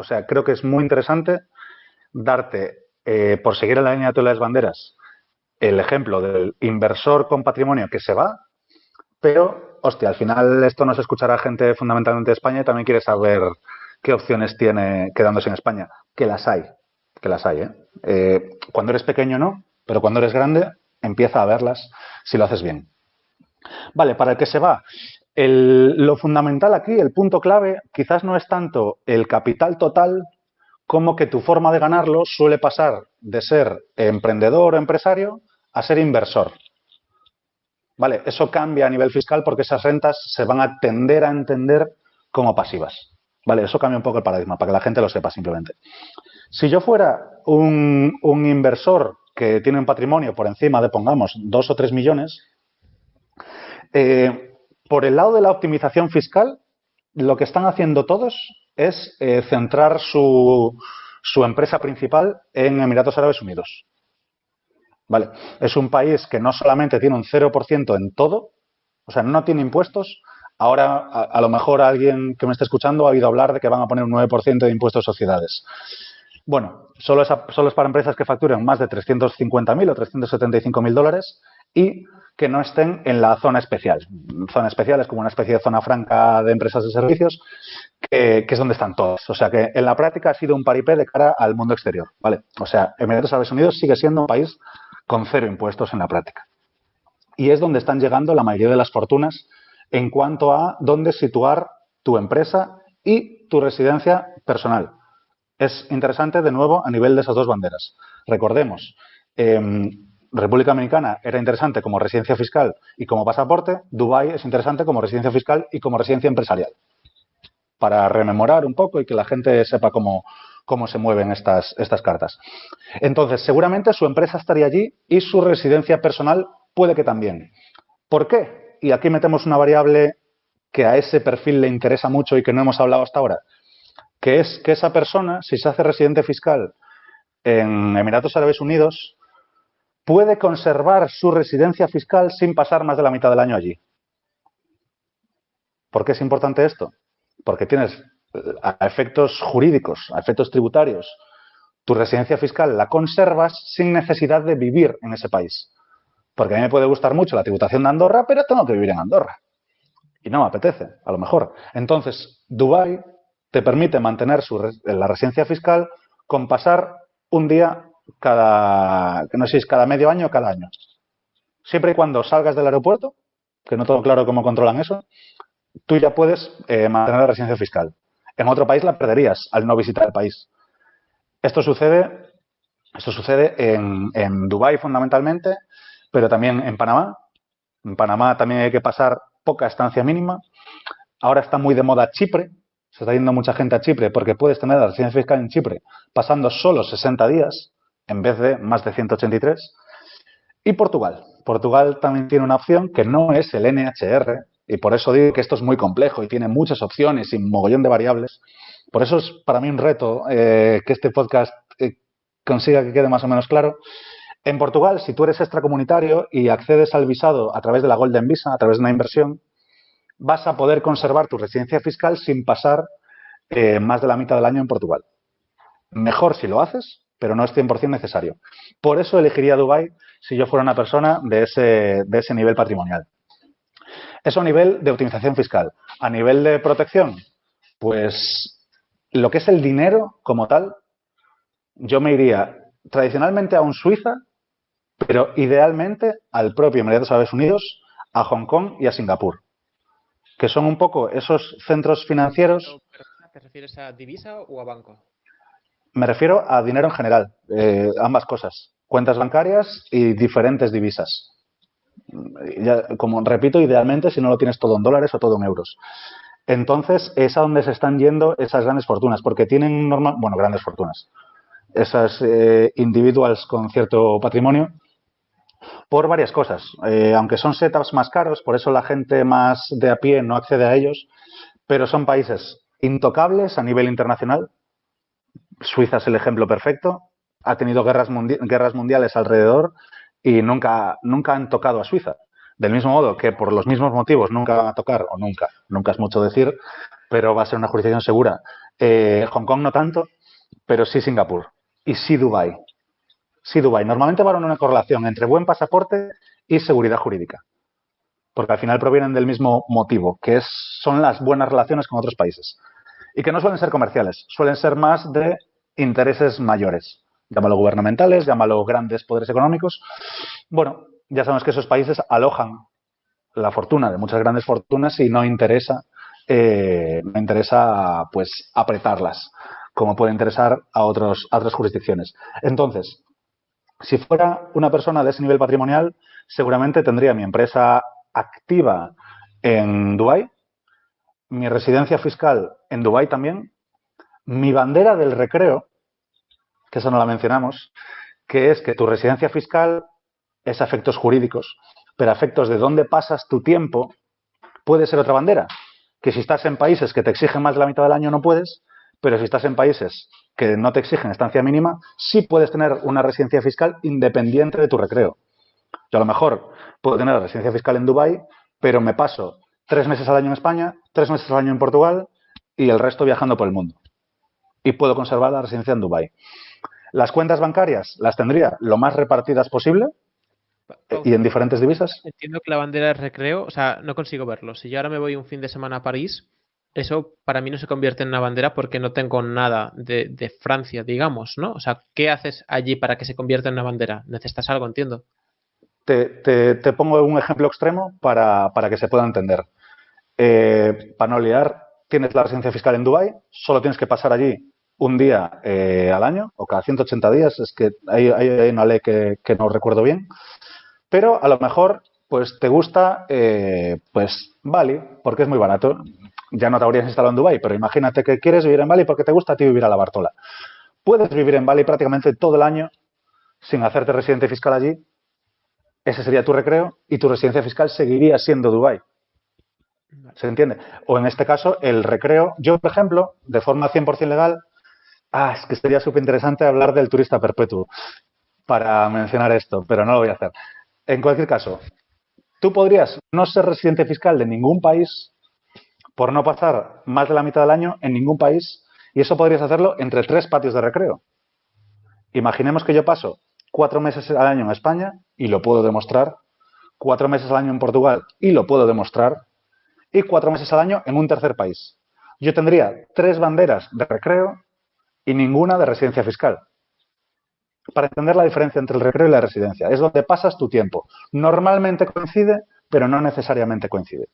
sea, creo que es muy interesante darte, por seguir en la línea de las banderas, el ejemplo del inversor con patrimonio que se va, pero, hostia, al final esto nos escuchará gente fundamentalmente de España y también quiere saber qué opciones tiene quedándose en España. Que las hay, ¿eh? Cuando eres pequeño no, pero cuando eres grande empieza a verlas si lo haces bien. Vale, para el que se va, lo fundamental aquí, el punto clave, quizás no es tanto el capital total como que tu forma de ganarlo suele pasar de ser emprendedor o empresario a ser inversor. Vale, eso cambia a nivel fiscal porque esas rentas se van a tender a entender como pasivas. Vale, eso cambia un poco el paradigma para que la gente lo sepa simplemente. Si yo fuera un inversor que tiene un patrimonio por encima de, pongamos, 2 o 3 millones, por el lado de la optimización fiscal, lo que están haciendo todos es centrar su empresa principal en Emiratos Árabes Unidos. Vale, es un país que no solamente tiene un 0% en todo, o sea, no tiene impuestos. Ahora, a lo mejor alguien que me esté escuchando ha oído hablar de que van a poner un 9% de impuestos a sociedades. Bueno, solo es para empresas que facturen más de 350.000 o 375.000 dólares y que no estén en la zona especial. Zona especial es como una especie de zona franca de empresas de servicios, que es donde están todos. O sea que en la práctica ha sido un paripé de cara al mundo exterior, ¿vale? O sea, Emiratos Árabes Unidos sigue siendo un país con 0 impuestos en la práctica. Y es donde están llegando la mayoría de las fortunas en cuanto a dónde situar tu empresa y tu residencia personal. Es interesante, de nuevo, a nivel de esas dos banderas. Recordemos, República Dominicana era interesante como residencia fiscal y como pasaporte. Dubái es interesante como residencia fiscal y como residencia empresarial. Para rememorar un poco y que la gente sepa cómo se mueven estas cartas. Entonces, seguramente su empresa estaría allí y su residencia personal puede que también. ¿Por qué? Y aquí metemos una variable que a ese perfil le interesa mucho y que no hemos hablado hasta ahora, que es que esa persona, si se hace residente fiscal en Emiratos Árabes Unidos, puede conservar su residencia fiscal sin pasar más de la mitad del año allí. ¿Por qué es importante esto? Porque tienes, a efectos jurídicos, a efectos tributarios, tu residencia fiscal la conservas sin necesidad de vivir en ese país. Porque a mí me puede gustar mucho la tributación de Andorra, pero tengo que vivir en Andorra. Y no me apetece, a lo mejor. Entonces, Dubái te permite mantener la residencia fiscal con pasar un día no sé si es cada medio año o cada año. Siempre y cuando salgas del aeropuerto, que no tengo claro cómo controlan eso, tú ya puedes mantener la residencia fiscal. En otro país la perderías al no visitar el país. Esto sucede en Dubái fundamentalmente, pero también en Panamá. En Panamá también hay que pasar poca estancia mínima. Ahora está muy de moda Chipre. Se está yendo mucha gente a Chipre porque puedes tener la residencia fiscal en Chipre pasando solo 60 días en vez de más de 183. Y Portugal. Portugal también tiene una opción que no es el NHR, y por eso digo que esto es muy complejo y tiene muchas opciones y un mogollón de variables. Por eso es para mí un reto que este podcast consiga que quede más o menos claro. En Portugal, si tú eres extracomunitario y accedes al visado a través de la Golden Visa, a través de una inversión, vas a poder conservar tu residencia fiscal sin pasar más de la mitad del año en Portugal. Mejor si lo haces, pero no es 100% necesario. Por eso elegiría Dubái si yo fuera una persona de ese nivel patrimonial. Eso a nivel de optimización fiscal. A nivel de protección, pues lo que es el dinero como tal, yo me iría tradicionalmente a un Suiza, pero idealmente al propio Emiratos Árabes Unidos, a Hong Kong y a Singapur, que son un poco esos centros financieros. ¿Te refieres a divisa o a banco? Me refiero a dinero en general, ambas cosas, cuentas bancarias y diferentes divisas. Ya, como repito, idealmente si no lo tienes todo en dólares o todo en euros. Entonces es a donde se están yendo esas grandes fortunas, porque tienen grandes fortunas, esas individuals con cierto patrimonio, por varias cosas. Aunque son setups más caros, por eso la gente más de a pie no accede a ellos, pero son países intocables a nivel internacional. Suiza es el ejemplo perfecto. Ha tenido guerras mundiales alrededor y nunca han tocado a Suiza. Del mismo modo que por los mismos motivos nunca van a tocar, o nunca es mucho decir, pero va a ser una jurisdicción segura, Hong Kong no tanto, pero sí Singapur y sí Dubái. Sí Dubái. Normalmente van una correlación entre buen pasaporte y seguridad jurídica, porque al final provienen del mismo motivo, que son las buenas relaciones con otros países. Y que no suelen ser comerciales, suelen ser más de intereses mayores. Llámalo gubernamentales, llámalo grandes poderes económicos. Bueno, ya sabemos que esos países alojan la fortuna de muchas grandes fortunas y no interesa pues apretarlas, como puede interesar a otras jurisdicciones. Entonces, si fuera una persona de ese nivel patrimonial, seguramente tendría mi empresa activa en Dubái, mi residencia fiscal en Dubái también, mi bandera del recreo, que eso no la mencionamos, que es que tu residencia fiscal es a efectos jurídicos, pero a efectos de dónde pasas tu tiempo, puede ser otra bandera. Que si estás en países que te exigen más de la mitad del año no puedes, pero si estás en países que no te exigen estancia mínima, sí puedes tener una residencia fiscal independiente de tu recreo. Yo a lo mejor puedo tener la residencia fiscal en Dubái, pero me paso 3 meses al año en España, 3 meses al año en Portugal y el resto viajando por el mundo. Y puedo conservar la residencia en Dubái. Las cuentas bancarias las tendría lo más repartidas posible y en diferentes divisas. Entiendo que la bandera de recreo, o sea, no consigo verlo. Si yo ahora me voy un fin de semana a París, eso para mí no se convierte en una bandera porque no tengo nada de Francia, digamos, ¿no? O sea, ¿qué haces allí para que se convierta en una bandera? Necesitas algo, entiendo. Te pongo un ejemplo extremo para que se pueda entender. Para no liar, tienes la residencia fiscal en Dubái, solo tienes que pasar allí un día al año o cada 180 días, es que hay una ley que no recuerdo bien, pero a lo mejor pues te gusta pues Bali porque es muy barato. Ya no te habrías instalado en Dubái, pero imagínate que quieres vivir en Bali porque te gusta a ti vivir a la Bartola. Puedes vivir en Bali prácticamente todo el año sin hacerte residente fiscal allí. Ese sería tu recreo y tu residencia fiscal seguiría siendo Dubái. ¿Se entiende? O en este caso, el recreo, yo, por ejemplo, de forma 100% legal, es que sería súper interesante hablar del turista perpetuo para mencionar esto, pero no lo voy a hacer. En cualquier caso, tú podrías no ser residente fiscal de ningún país por no pasar más de la mitad del año en ningún país y eso podrías hacerlo entre 3 patios de recreo. Imaginemos que yo paso 4 meses al año en España y lo puedo demostrar, 4 meses al año en Portugal y lo puedo demostrar, y 4 meses al año en un tercer país. Yo tendría 3 banderas de recreo y ninguna de residencia fiscal. Para entender la diferencia entre el recreo y la residencia. Es donde pasas tu tiempo. Normalmente coincide, pero no necesariamente coincide.